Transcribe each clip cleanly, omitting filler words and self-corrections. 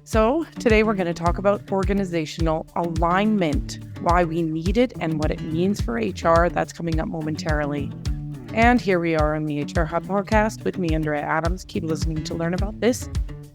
So today we're going to talk about organizational alignment, why we need it and what it means for HR. That's coming up momentarily. And here we are on the HR Hub podcast with me, Andrea Adams. Keep listening to learn about this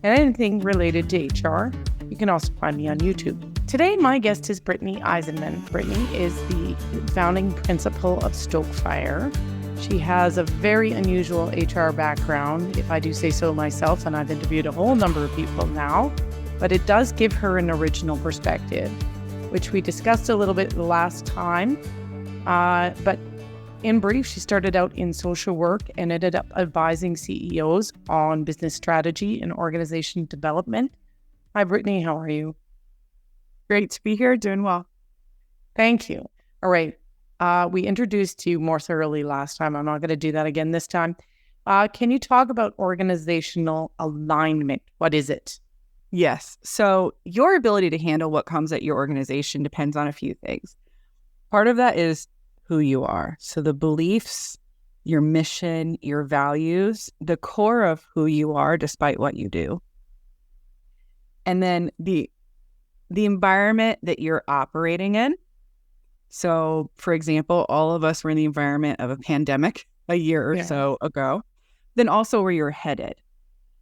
and anything related to HR. You can also find me on YouTube. Today, my guest is Britni Eisenman. Britni is the founding principal of Stoke Fire. She has a very unusual HR background, if I do say so myself, and I've interviewed a whole number of people now, but it does give her an original perspective, which we discussed a little bit last time. But in brief, she started out in social work and ended up advising CEOs on business strategy and organization development. Hi, Britni. How are you? Great to be here. Doing well. Thank you. All right. We introduced you more thoroughly last time. I'm not going to do that again this time. Can you talk about organizational alignment? What is it? Yes. So your ability to handle what comes at your organization depends on a few things. Part of that is who you are. So the beliefs, your mission, your values, the core of who you are despite what you do. And then the environment that you're operating in. So, for example, all of us were in the environment of a pandemic a year or so ago. Then also where you're headed.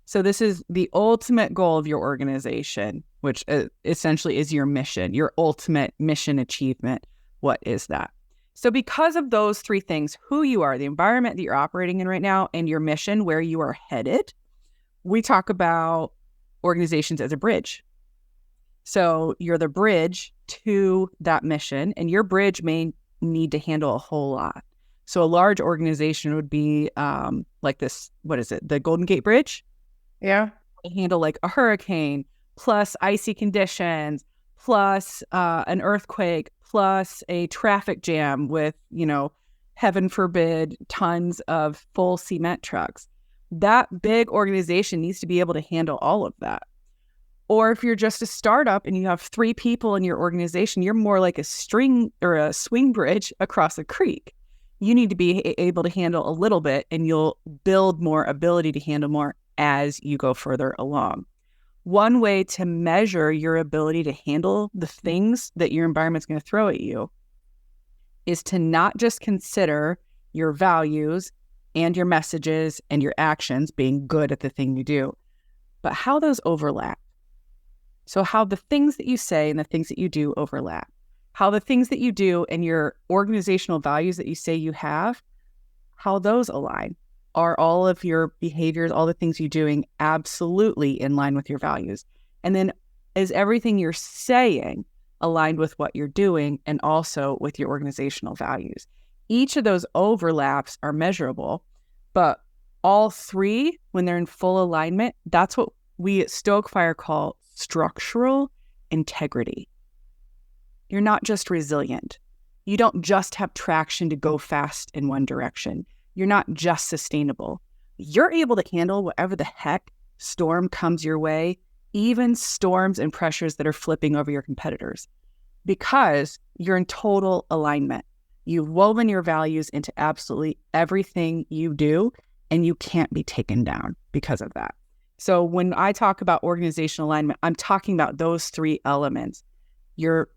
So this is the ultimate goal of your organization, which essentially is your mission, your ultimate mission achievement. What is that? So because of those three things, who you are, the environment that you're operating in right now, and your mission, where you are headed, we talk about organizations as a bridge. So you're the bridge to that mission, and your bridge may need to handle a whole lot. So a large organization would be like this, what is it? The Golden Gate Bridge? Yeah. They handle like a hurricane, plus icy conditions, plus an earthquake, plus a traffic jam with, heaven forbid, tons of full cement trucks. That big organization needs to be able to handle all of that. Or if you're just a startup and you have 3 people in your organization, you're more like a string or a swing bridge across a creek. You need to be able to handle a little bit, and you'll build more ability to handle more as you go further along. One way to measure your ability to handle the things that your environment's going to throw at you is to not just consider your values and your messages and your actions being good at the thing you do, but how those overlap. So how the things that you say and the things that you do overlap. How the things that you do and your organizational values that you say you have, how those align. Are all of your behaviors, all the things you're doing absolutely in line with your values? And then is everything you're saying aligned with what you're doing and also with your organizational values? Each of those overlaps are measurable, but all three, when they're in full alignment, that's what we at Stoke Fire call structural integrity. You're not just resilient. You don't just have traction to go fast in one direction. You're not just sustainable. You're able to handle whatever the heck storm comes your way, even storms and pressures that are flipping over your competitors, because you're in total alignment. You've woven your values into absolutely everything you do, and you can't be taken down because of that. So when I talk about organizational alignment, I'm talking about those 3 elements: your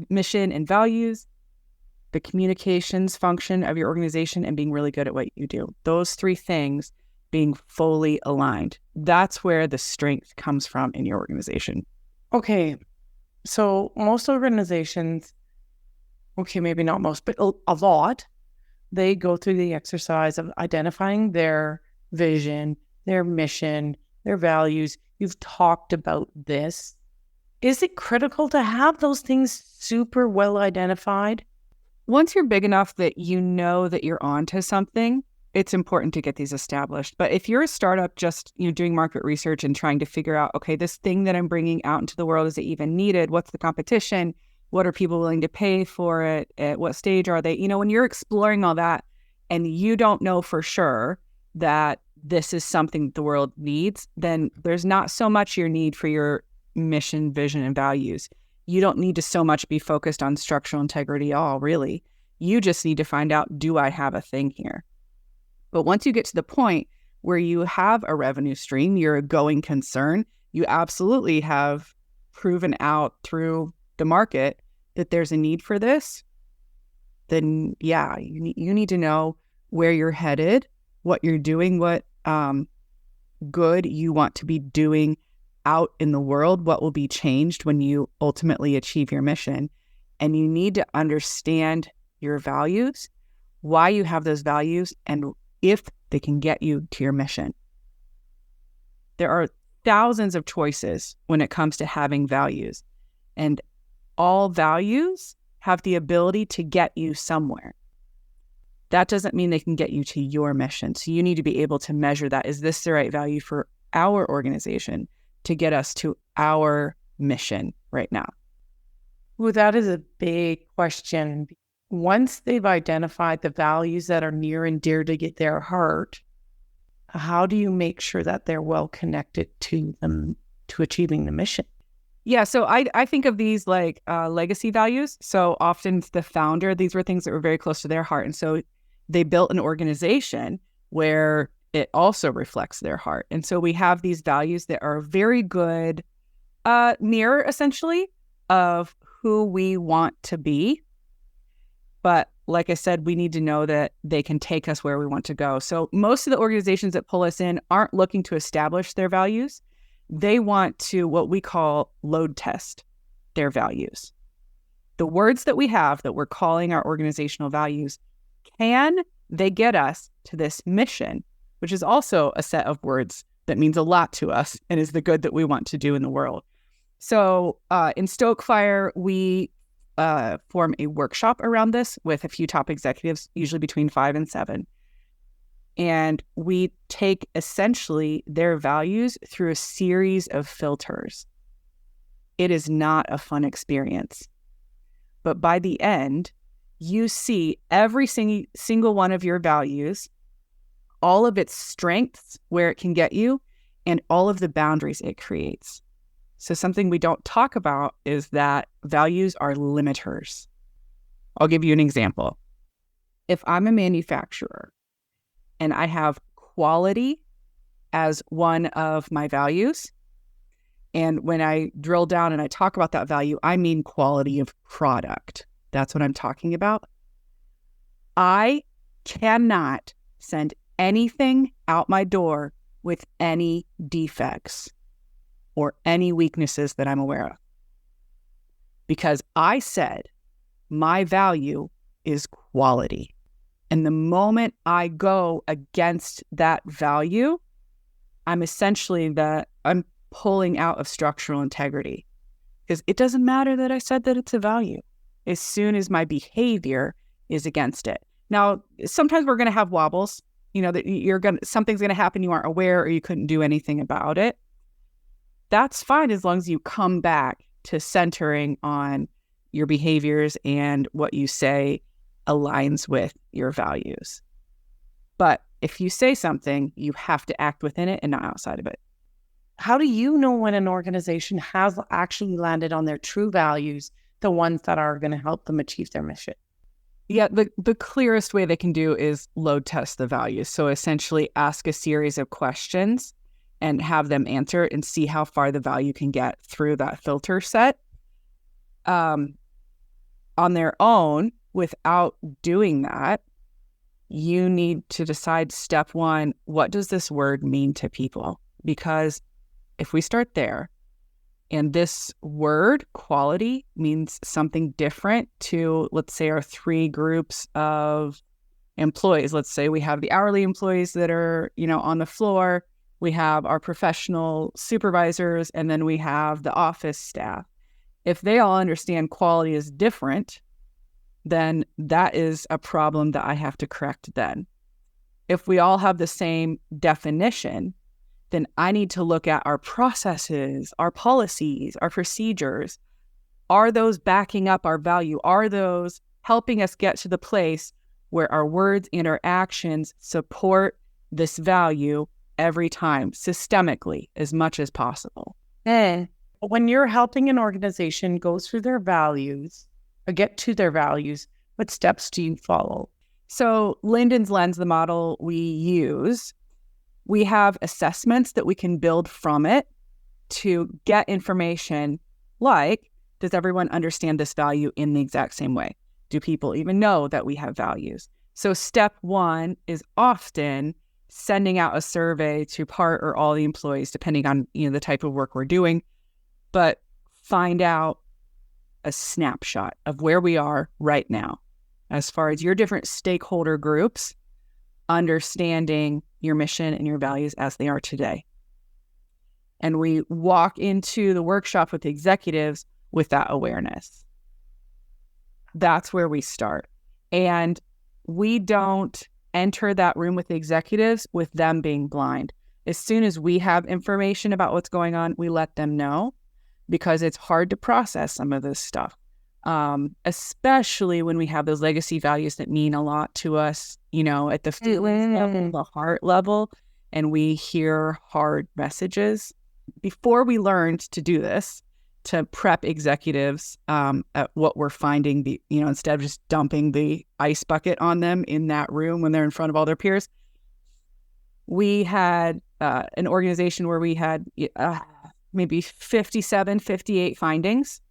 mission and values, the communications function of your organization, and being really good at what you do. Those 3 things being fully aligned. That's where the strength comes from in your organization. Okay. So most organizations, maybe not most, but a lot, they go through the exercise of identifying their vision, their mission, their values. You've talked about this. Is it critical to have those things super well identified? Once you're big enough that you know that you're onto something, it's important to get these established. But if you're a startup just doing market research and trying to figure out, okay, this thing that I'm bringing out into the world, is it even needed? What's the competition? What are people willing to pay for it? At what stage are they? When you're exploring all that and you don't know for sure that this is something that the world needs, then there's not so much your need for your mission, vision, and values. You don't need to so much be focused on structural integrity at all, really. You just need to find out, do I have a thing here? But once you get to the point where you have a revenue stream, you're a going concern, you absolutely have proven out through the market that there's a need for this, then yeah, you need to know where you're headed, what you're doing, what good you want to be doing out in the world, what will be changed when you ultimately achieve your mission. And you need to understand your values, why you have those values, and if they can get you to your mission. There are thousands of choices when it comes to having values, and all values have the ability to get you somewhere. That doesn't mean they can get you to your mission. So you need to be able to measure that. Is this the right value for our organization to get us to our mission right now? Well, that is a big question. Once they've identified the values that are near and dear to their heart, how do you make sure that they're well connected to them, to achieving the mission? Yeah, so I think of these like legacy values. So often the founder, these were things that were very close to their heart. And so they built an organization where it also reflects their heart. And so we have these values that are very good mirror, essentially, of who we want to be. But like I said, we need to know that they can take us where we want to go. So most of the organizations that pull us in aren't looking to establish their values. They want to, what we call, load test their values. The words that we have that we're calling our organizational values, can they get us to this mission, which is also a set of words that means a lot to us and is the good that we want to do in the world. So in Stoke Fire, we form a workshop around this with a few top executives, usually between 5 and 7. And we take essentially their values through a series of filters. It is not a fun experience. But by the end, you see every single one of your values, all of its strengths, where it can get you, and all of the boundaries it creates. So something we don't talk about is that values are limiters. I'll give you an example. If I'm a manufacturer and I have quality as one of my values, and when I drill down and I talk about that value, I mean quality of product. That's what I'm talking about. I cannot send anything out my door with any defects or any weaknesses that I'm aware of. Because I said my value is quality. And the moment I go against that value, I'm pulling out of structural integrity. Because it doesn't matter that I said that it's a value as soon as my behavior is against it. Now, sometimes we're going to have wobbles, that something's going to happen you aren't aware or you couldn't do anything about it. That's fine as long as you come back to centering on your behaviors and what you say aligns with your values. But if you say something, you have to act within it and not outside of it. How do you know when an organization has actually landed on their true values, the ones that are going to help them achieve their mission? Yeah, the clearest way they can do is load test the values. So essentially ask a series of questions and have them answer and see how far the value can get through that filter set. On their own, without doing that, you need to decide, step one, what does this word mean to people? Because if we start there, and this word, quality, means something different to, let's say, our 3 groups of employees. Let's say we have the hourly employees that are, on the floor. We have our professional supervisors, and then we have the office staff. If they all understand quality is different, then that is a problem that I have to correct then. If we all have the same definition, then I need to look at our processes, our policies, our procedures. Are those backing up our value? Are those helping us get to the place where our words and our actions support this value every time, systemically, as much as possible? And when you're helping an organization go through their values or get to their values, what steps do you follow? So Linden's Lens, the model we use, we have assessments that we can build from it to get information like, does everyone understand this value in the exact same way? Do people even know that we have values? So step one is often sending out a survey to part or all the employees, depending on the type of work we're doing, but find out a snapshot of where we are right now as far as your different stakeholder groups understanding your mission and your values as they are today. And we walk into the workshop with the executives with that awareness. That's where we start. And we don't enter that room with the executives with them being blind. As soon as we have information about what's going on, we let them know, because it's hard to process some of this stuff, especially when we have those legacy values that mean a lot to us, at the feelings level, the heart level, and we hear hard messages. Before we learned to do this, to prep executives at what we're finding, instead of just dumping the ice bucket on them in that room when they're in front of all their peers, we had an organization where we had maybe 57, 58 findings.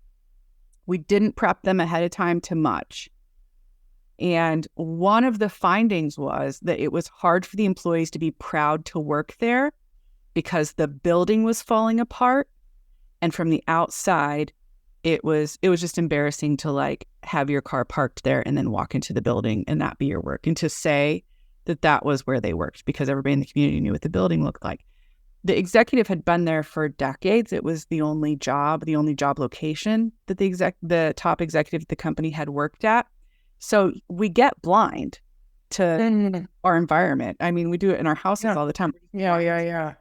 We didn't prep them ahead of time to much. And one of the findings was that it was hard for the employees to be proud to work there because the building was falling apart. And from the outside, it was just embarrassing to have your car parked there and then walk into the building and that be your work. And to say that was where they worked, because everybody in the community knew what the building looked like. The executive had been there for decades. It was the only job location that the top executive of the company had worked at. So we get blind to our environment. I mean, we do it in our houses all the time. Yeah.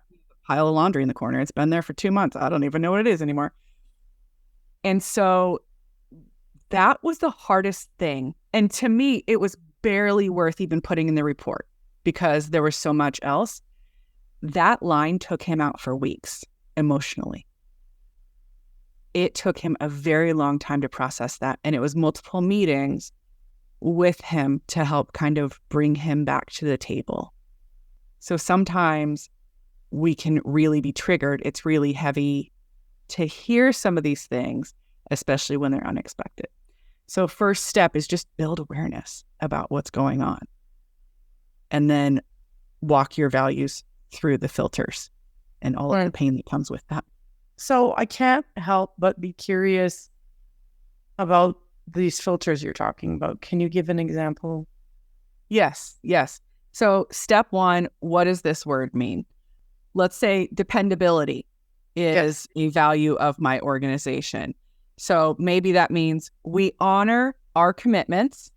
Pile of laundry in the corner. It's been there for 2 months. I don't even know what it is anymore. And so that was the hardest thing. And to me, it was barely worth even putting in the report because there was so much else. That line took him out for weeks emotionally. It took him a very long time to process that. And it was multiple meetings with him to help kind of bring him back to the table. So sometimes we can really be triggered. It's really heavy to hear some of these things, especially when they're unexpected. So first step is just build awareness about what's going on. And then walk your values through the filters and all of the pain that comes with that. So I can't help but be curious about these filters you're talking about. Can you give an example? Yes. So step one, what does this word mean? Let's say dependability is a value of my organization. So maybe that means we honor our commitments,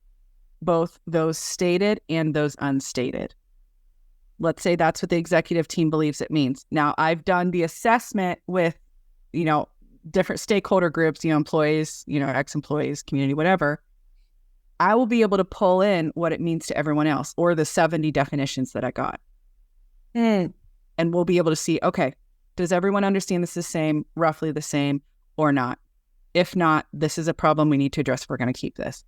both those stated and those unstated. Let's say that's what the executive team believes it means. Now, I've done the assessment with, different stakeholder groups, employees, ex-employees, community, whatever. I will be able to pull in what it means to everyone else, or the 70 definitions that I got. And we'll be able to see, okay, does everyone understand this the same, roughly the same, or not? If not, this is a problem we need to address if we're going to keep this.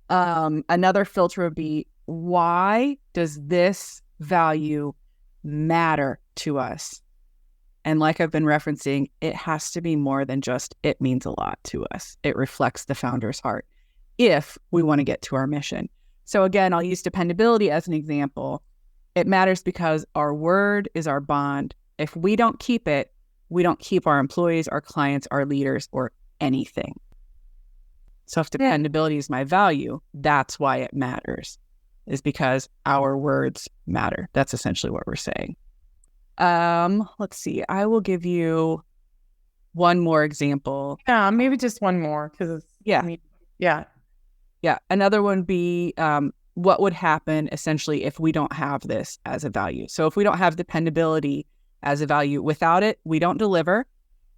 Another filter would be, why does this value matter to us? And like I've been referencing, it has to be more than just it means a lot to us. It reflects the founder's heart if we want to get to our mission. So again, I'll use dependability as an example. It matters because our word is our bond. If we don't keep it, we don't keep our employees, our clients, our leaders, or anything. So if dependability is my value, that's why it matters, is because our words matter. That's essentially what we're saying. Let's see. I will give you one more example. Yeah, maybe just one more because yeah. Another one would be what would happen essentially if we don't have this as a value. So if we don't have dependability as a value, without it, we don't deliver.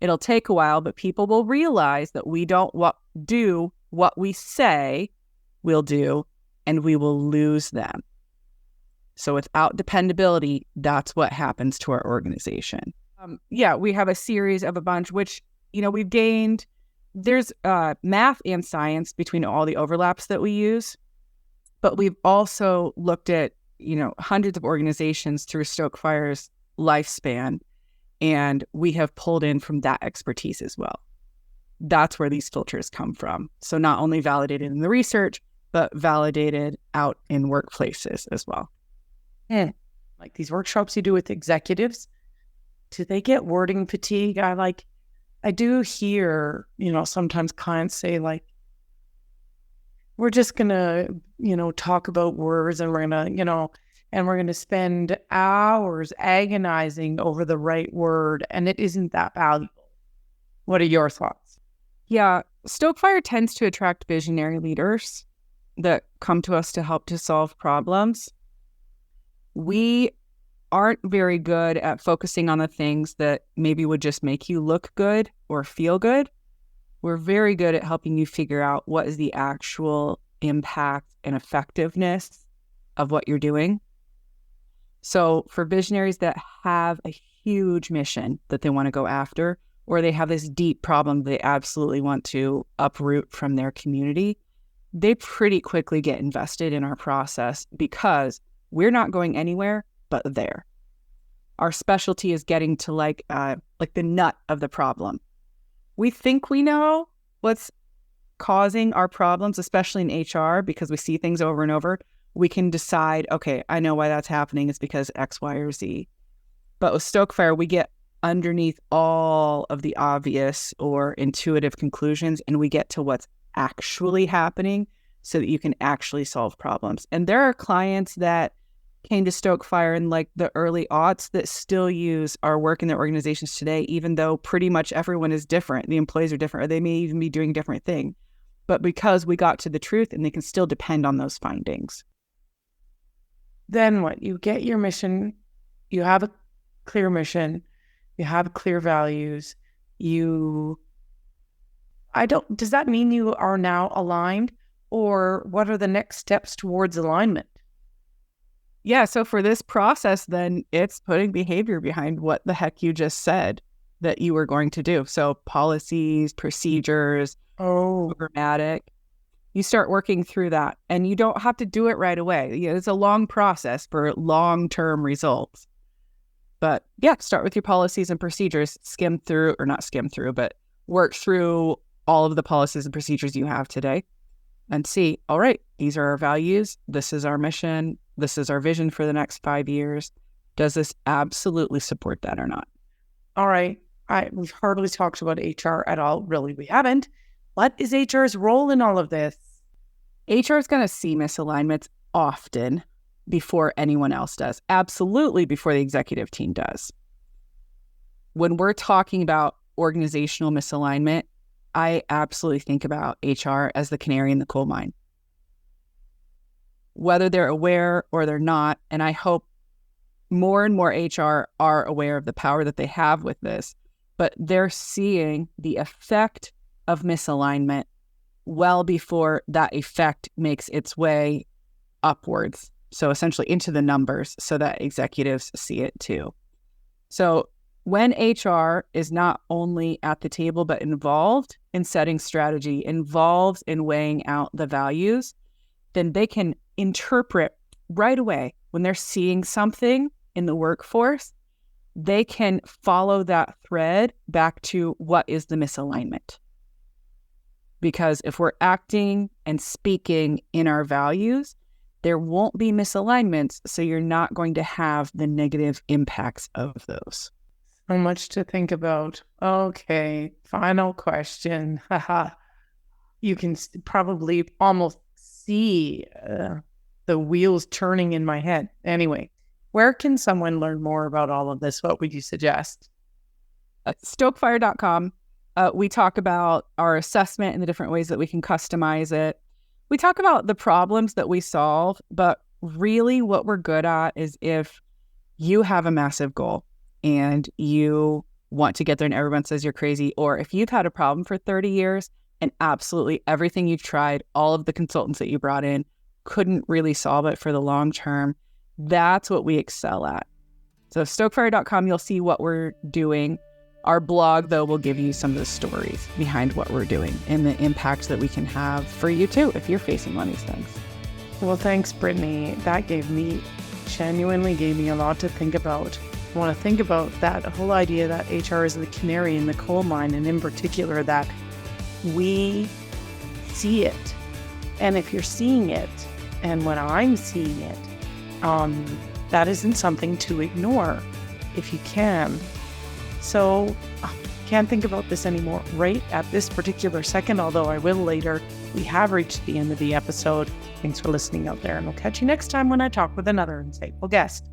It'll take a while, but people will realize that we don't do what we say we'll do, and we will lose them. So without dependability, that's what happens to our organization. We have a series of a bunch, which, we've gained. There's math and science between all the overlaps that we use. But we've also looked at, hundreds of organizations through Stoke Fire's lifespan And we have pulled in from that expertise as well. That's where these filters come from. So not only validated in the research, but validated out in workplaces as well. Like these workshops you do with executives, do they get wording fatigue? I do hear, sometimes clients say like, we're just going to, talk about words and we're going to, and we're going to spend hours agonizing over the right word, and it isn't that valuable. What are your thoughts? Yeah, Stoke Fire tends to attract visionary leaders that come to us to help to solve problems. We aren't very good at focusing on the things that maybe would just make you look good or feel good. We're very good at helping you figure out what is the actual impact and effectiveness of what you're doing. So for visionaries that have a huge mission that they want to go after, or they have this deep problem they absolutely want to uproot from their community, they pretty quickly get invested in our process because we're not going anywhere but there. Our specialty is getting to like the nut of the problem. We think we know what's causing our problems, especially in HR, because we see things over and over. We can decide, okay, I know why that's happening. It's because X, Y, or Z. But with Stoke Fire, we get underneath all of the obvious or intuitive conclusions, and we get to what's actually happening so that you can actually solve problems. And there are clients that came to Stoke Fire in like the early aughts that still use our work in their organizations today, even though pretty much everyone is different. The employees are different, or they may even be doing different things. But because we got to the truth, and they can still depend on those findings. Then what? You get your mission, you have a clear mission, you have clear values, does that mean you are now aligned, or what are the next steps towards alignment? Yeah, so for this process, then it's putting behavior behind what the heck you just said that you were going to do. So policies, procedures, programmatic. You start working through that, and you don't have to do it right away. It's a long process for long-term results. But yeah, start with your policies and procedures, but work through all of the policies and procedures you have today and see, all right, these are our values. This is our mission. This is our vision for the next 5 years. Does this absolutely support that or not? All right. We've hardly talked about HR at all. Really, we haven't. What is HR's role in all of this? HR is going to see misalignments often before anyone else does. Absolutely before the executive team does. When we're talking about organizational misalignment, I absolutely think about HR as the canary in the coal mine. Whether they're aware or they're not, and I hope more and more HR are aware of the power that they have with this, but they're seeing the effect of misalignment well before that effect makes its way upwards. So essentially into the numbers so that executives see it too. So when HR is not only at the table, but involved in setting strategy, involved in weighing out the values, then they can interpret right away when they're seeing something in the workforce, they can follow that thread back to what is the misalignment. Because if we're acting and speaking in our values, there won't be misalignments, so you're not going to have the negative impacts of those. So much to think about. Okay, final question. You can probably almost see the wheels turning in my head. Anyway, where can someone learn more about all of this? What would you suggest? Stokefire.com. We talk about our assessment and the different ways that we can customize it. We talk about the problems that we solve, but really what we're good at is if you have a massive goal and you want to get there and everyone says you're crazy, or if you've had a problem for 30 years and absolutely everything you've tried, all of the consultants that you brought in couldn't really solve it for the long term, that's what we excel at. So stokefire.com, you'll see what we're doing. Our blog, though, will give you some of the stories behind what we're doing and the impacts that we can have for you, too, if you're facing one of these things. Well, thanks, Britni. That genuinely gave me a lot to think about. I want to think about that whole idea that HR is the canary in the coal mine, and in particular that we see it. And if you're seeing it, and when I'm seeing it, that isn't something to ignore if you can. So can't think about this anymore right at this particular second, although I will later. We have reached the end of the episode. Thanks for listening out there, and we'll catch you next time when I talk with another insightful guest.